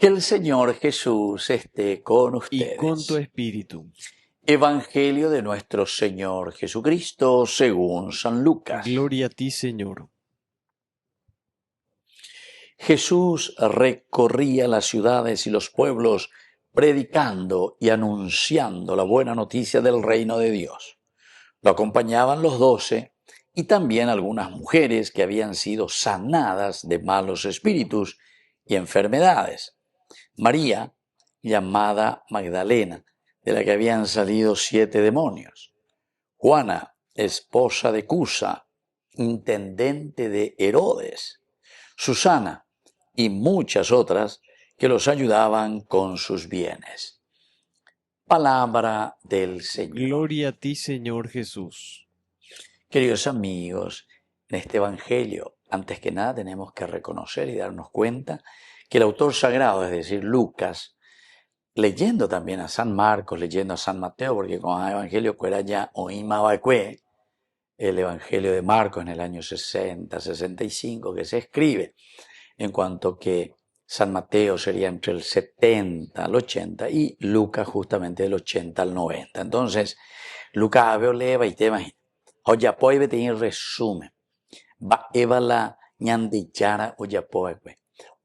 Que el Señor Jesús esté con y con tu ustedes. espíritu. Evangelio de nuestro Señor Jesucristo según San Lucas. Gloria a ti, Señor. Jesús recorría las ciudades y los pueblos predicando y anunciando la buena noticia del reino de Dios. Lo acompañaban los 12 y también algunas mujeres que habían sido sanadas de malos espíritus y enfermedades. María, llamada Magdalena, de la que habían salido 7 demonios. Juana, esposa de Cusa, intendente de Herodes. Susana y muchas otras que los ayudaban con sus bienes. Palabra del Señor. Gloria a ti, Señor Jesús. Queridos amigos, en este Evangelio, antes que nada tenemos que reconocer y darnos cuenta que el autor sagrado, es decir, Lucas, leyendo también a San Marcos, leyendo a San Mateo, porque con el Evangelio que era ya Oimabacue, el Evangelio de Marcos en el año 60, 65, que se escribe, en cuanto que San Mateo sería entre el 70 al 80 y Lucas justamente del 80 al 90. Entonces, Lucas aveo leva y te imaginas. Oyapoy vete en resumen. Va evala ñandillara oyapoy.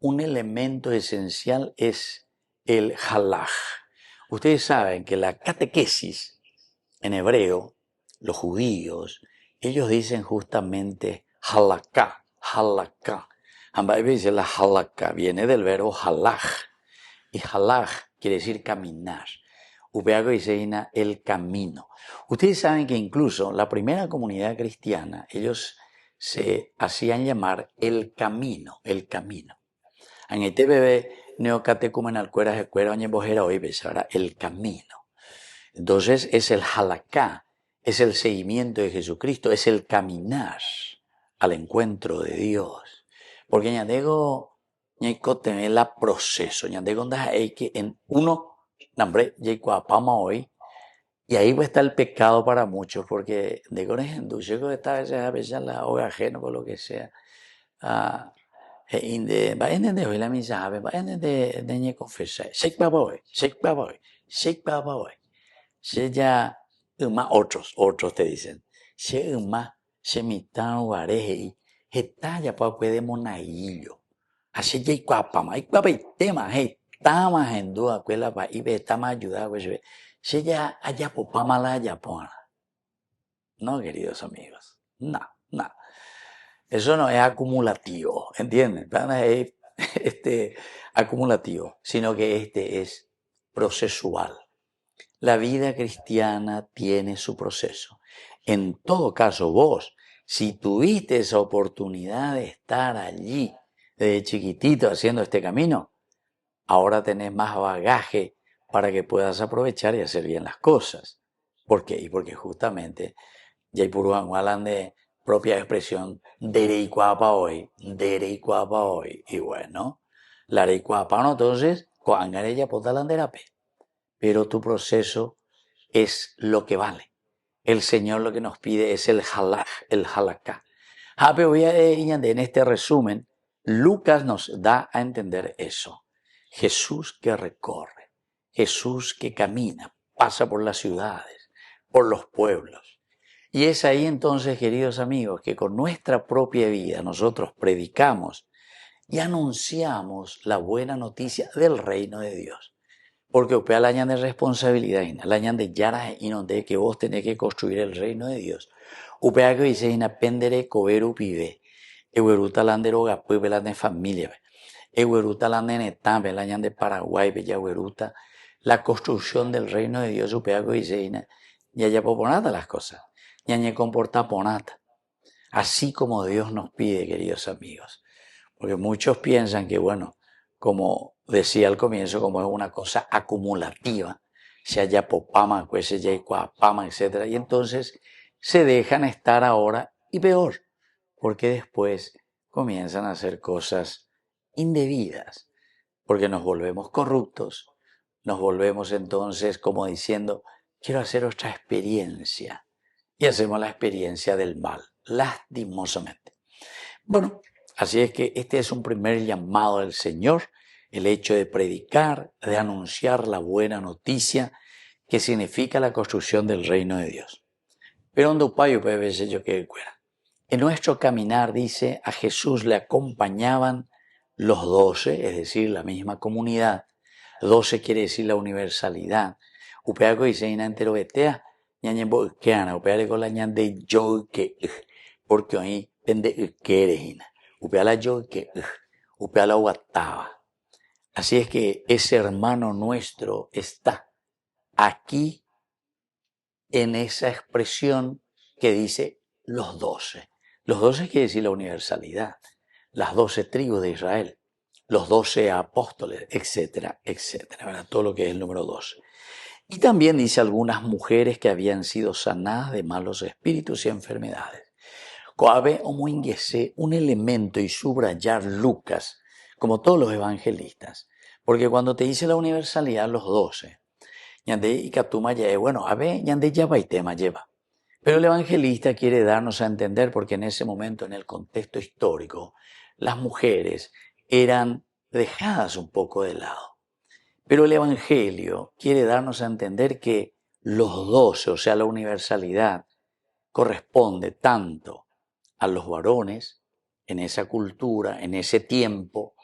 Un elemento esencial es el halaj. Ustedes saben que la catequesis en hebreo, los judíos, ellos dicen justamente halaká, halaká. Ambas veces la halaká viene del verbo halaj. Y halaj quiere decir caminar. Upeago dice el camino. Ustedes saben que incluso la primera comunidad cristiana, ellos se hacían llamar el camino, el camino. En este bebé neocatecumenal cueras de cuera oñebojera hoy ves ahora el camino. Entonces es el halaká, es el seguimiento de Jesucristo, es el caminar al encuentro de Dios. Porque ñandego ñaico tener la proceso, ñandego nda hay que en uno, nombre ñaico apama hoy, y ahí va a estar el pecado para muchos, porque de con ejemplo, yo esta a veces la hoga ajeno por lo que sea. Vayan de hoy la misa, vayan de ñe confesar, shake baboy, shake baboy, shake baboy. Se ya otros te dicen, se se mitan guareje, ya puede monaillo. Así ya y cuapa y tema, tama en duda, cuela pa, y ve, tama ayuda, pues se ya allá popamala allá pona. No, queridos amigos, no. Eso no es acumulativo, ¿entienden? Es acumulativo, sino que este es procesual. La vida cristiana tiene su proceso. En todo caso, vos, si tuviste esa oportunidad de estar allí desde chiquitito haciendo este camino, ahora tenés más bagaje para que puedas aprovechar y hacer bien las cosas. ¿Por qué? Y porque justamente Jaipuruan hablan de propia expresión dereikuapa hoy. Y bueno, la dereikuapa no, entonces, coangarella potalanderape. Pero tu proceso es lo que vale. El Señor lo que nos pide es el halaj, el halaká. En este resumen, Lucas nos da a entender eso. Jesús que recorre, Jesús que camina, pasa por las ciudades, por los pueblos. Y es ahí entonces, queridos amigos, que con nuestra propia vida nosotros predicamos y anunciamos la buena noticia del reino de Dios. Porque upea la de responsabilidad, la de yara y no de que vos tenés que construir el reino de Dios. Upea que dice pendere coveru pibe, eweruta landero gapu de familia, eweruta landenetan, la de Paraguay, bella eweruta, la construcción del reino de Dios, upea que dice ya ya poponata las cosas, ya ya comporta ponata. Así como Dios nos pide, queridos amigos. Porque muchos piensan que, bueno, como decía al comienzo, como es una cosa acumulativa, se haya popama, pues se haya cuapama, etc. Y entonces se dejan estar ahora y peor, porque después comienzan a hacer cosas indebidas, porque nos volvemos corruptos, nos volvemos entonces como diciendo, quiero hacer otra experiencia, y hacemos la experiencia del mal, lastimosamente. Bueno, así es que este es un primer llamado del Señor el hecho de predicar, de anunciar la buena noticia que significa la construcción del reino de Dios. Pero donde payo puede verse yo que fuera. En nuestro caminar, dice, a Jesús le acompañaban los 12, es decir, la misma comunidad. 12 quiere decir la universalidad. Upeaco dice, ina entero betea, ñañembo keana, upeale con la ñan de yo que, porque hoy pende que eres ina. Upeala yo que, upeala guataba. Así es que ese hermano nuestro está aquí en esa expresión que dice los 12. Los 12 quiere decir la universalidad, las 12 tribus de Israel, los 12 apóstoles, etcétera, etcétera, ¿verdad? Todo lo que es el número 12. Y también dice algunas mujeres que habían sido sanadas de malos espíritus y enfermedades. Coabe o muinguese un elemento y subrayar Lucas, como todos los evangelistas, porque cuando te dice la universalidad, los 12, ñande y captuma ya, bueno, a ver, ñande ya va y tema lleva. Pero el evangelista quiere darnos a entender, porque en ese momento, en el contexto histórico, las mujeres eran dejadas un poco de lado. Pero el evangelio quiere darnos a entender que los 12, o sea, la universalidad, corresponde tanto a los varones en esa cultura, en ese tiempo,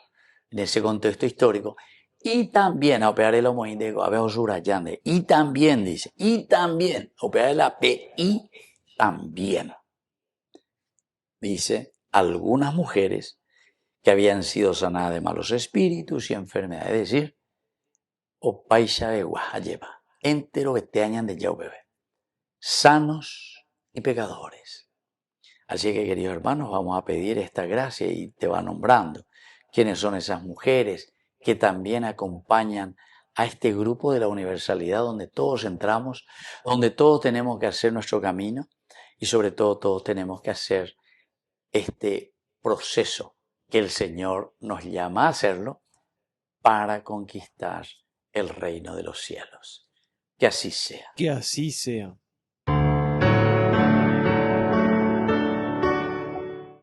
en ese contexto histórico, y también a operar el homo índico, a veces surayande, y también dice, y también, operar la P, y también, dice, algunas mujeres que habían sido sanadas de malos espíritus y enfermedades, es decir, o paisa de guajayeva, entero beteañan de yao bebé, sanos y pecadores. Así que, queridos hermanos, vamos a pedir esta gracia y te va nombrando quiénes son esas mujeres que también acompañan a este grupo de la universalidad donde todos entramos, donde todos tenemos que hacer nuestro camino y sobre todo todos tenemos que hacer este proceso que el Señor nos llama a hacerlo para conquistar el reino de los cielos. Que así sea. Que así sea.